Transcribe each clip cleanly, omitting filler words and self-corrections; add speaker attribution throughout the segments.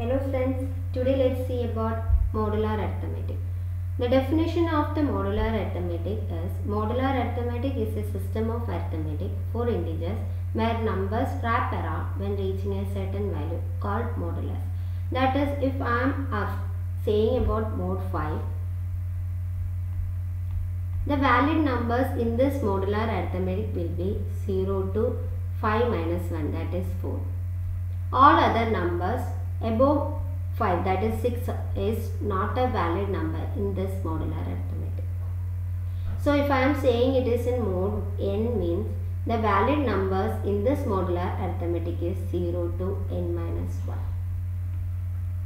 Speaker 1: Hello friends, today let's see about modular arithmetic. The definition of the modular arithmetic is modular arithmetic is a system of arithmetic for integers where numbers wrap around when reaching a certain value called modulus. That is, if I am saying about mod 5, the valid numbers in this modular arithmetic will be 0 to 5 minus 1, that is 4. All other numbers above 5, that is 6, is not a valid number in this modular arithmetic. So if I am saying it is in mod n, means the valid numbers in this modular arithmetic is 0 to n minus 1.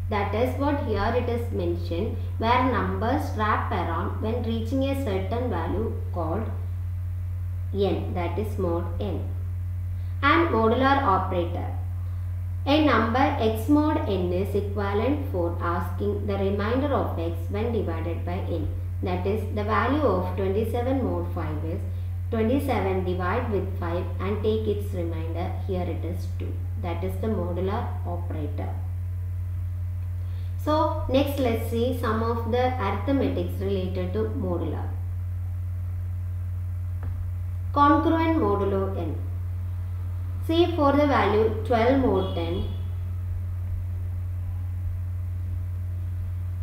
Speaker 1: That is what here it is mentioned, where numbers wrap around when reaching a certain value called n, that is mod n. And modular operator. A number x mod n is equivalent for asking the remainder of x when divided by n. That is, the value of 27 mod 5 is 27 divided with 5 and take its remainder. Here it is 2. That is the modular operator. So next let's see some of the arithmetics related to modular. Congruent modulo n. See, for the value 12 mod 10,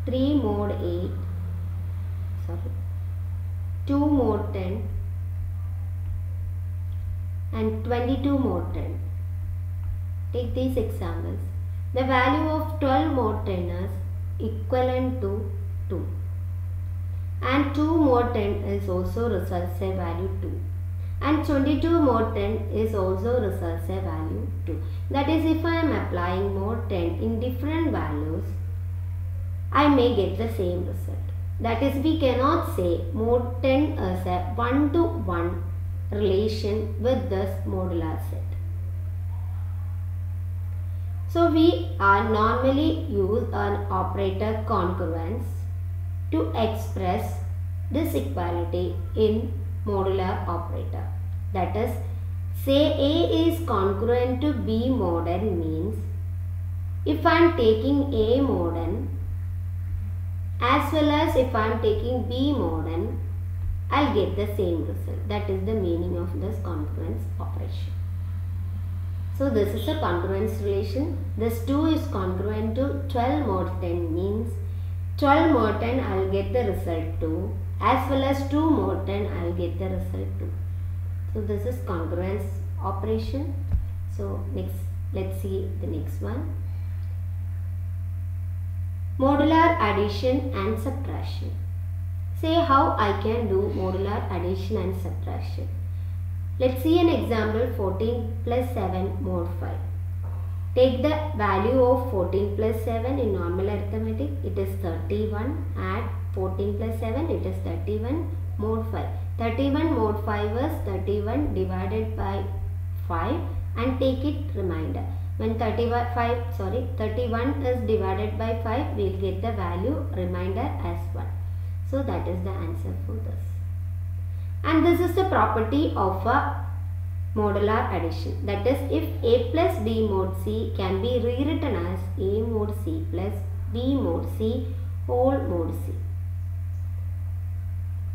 Speaker 1: 3 mod 8, 2 mod 10 and 22 mod 10. Take these examples. The value of 12 mod 10 is equivalent to 2 and 2 mod 10 is also results a value 2. And 22 mod 10 is also results a value 2. That is, if I am applying mod 10 in different values, I may get the same result. That is, we cannot say mod 10 is a one-to-one relation with this modular set. So we are normally use an operator congruence to express this equality in modular operator. That is, say A is congruent to B mod n means if I am taking A mod n as well as if I am taking B mod n, I will get the same result. That is the meaning of this congruence operation. So this is a congruence relation. This 2 is congruent to 12 mod 10 means 12 mod 10 I will get the result 2. As well as 2 mod 10 I will get the result 2. So this is congruence operation. So next let's see the next one. Modular addition and subtraction. Say how I can do modular addition and subtraction. Let's see an example. 14 plus 7 mod 5. Take the value of 14 plus 7 in normal arithmetic. It is 31. Add 14 plus 7, it is 31 mod 5. 31 mod 5 is 31 divided by 5 and take it remainder. When 31 is divided by 5, we will get the value remainder as 1. So that is the answer for this. And this is the property of a modular addition. That is, if A plus B mod C can be rewritten as A mod C plus B mod C whole mod C.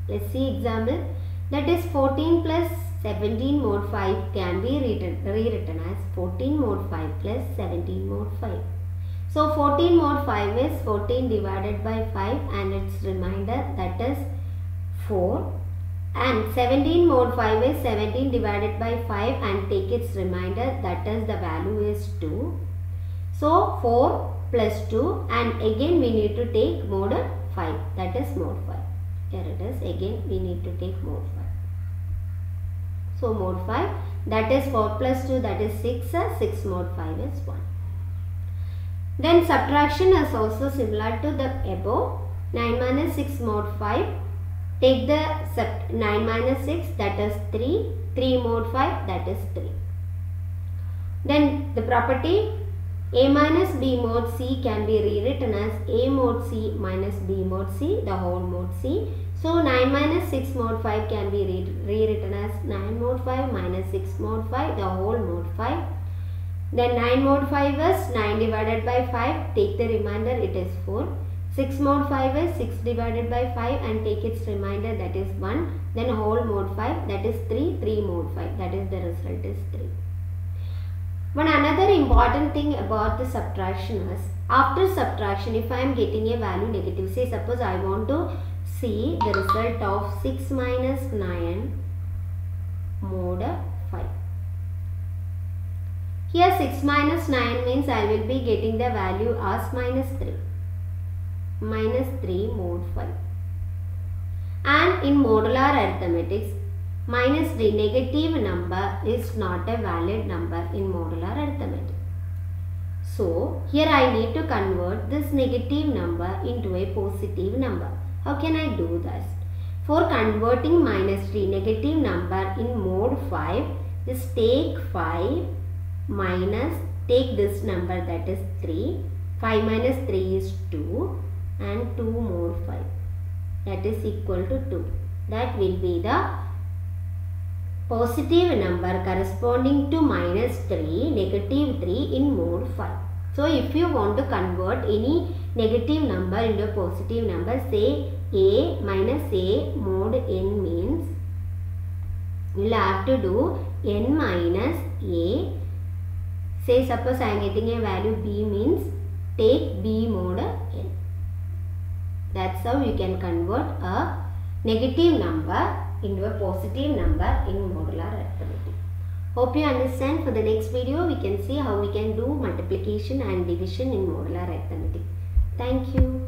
Speaker 1: Let's see example. That is, 14 plus 17 mod 5 can be rewritten as 14 mod 5 plus 17 mod 5. So 14 mod 5 is 14 divided by 5 and its remainder, that is 4. And 17 mod 5 is 17 divided by 5 and take its remainder, that is the value is 2. So 4 plus 2 and again we need to take mod 5, that is mod 5. Here it is, again we need to take mod 5. So mod 5, that is 4 plus 2, that is 6, 6 mod 5 is 1. Then subtraction is also similar to the above. 9 minus 6 mod 5. Take the 9 minus 6, that is 3. 3 mod 5, that is 3. Then the property A minus B mod C can be rewritten as A mod C minus B mod C, the whole mod C. So 9 minus 6 mod 5 can be rewritten as 9 mod 5 minus 6 mod 5, the whole mod 5. Then 9 mod 5 is 9 divided by 5. Take the remainder, it is 4. 6 mod 5 is 6 divided by 5 and take its remainder, that is 1. Then whole mod 5, that is 3. 3 mod 5, that is the result is 3. One another important thing about the subtraction is, after subtraction, if I am getting a value negative, say suppose I want to see the result of 6 minus 9 mod 5. Here 6 minus 9 means I will be getting the value as minus 3. Minus 3 mod 5. And in modular arithmetics, minus 3 negative number is not a valid number in modular arithmetic. So here I need to convert this negative number into a positive number. How can I do this? For converting minus 3 negative number in mod 5, just take 5 minus, take this number, that is 3. 5 minus 3 is 2 and 2 mod 5, that is equal to 2. That will be the positive number corresponding to minus 3, negative 3 in mod 5. So if you want to convert any negative number into a positive number, say a minus a mod n means you will have to do n minus a. Say suppose I am getting a value b means take b mod n. That's how you can convert a negative number into a positive number in modular arithmetic. Hope you understand. For the next video, we can see how we can do multiplication and division in modular arithmetic. Thank you.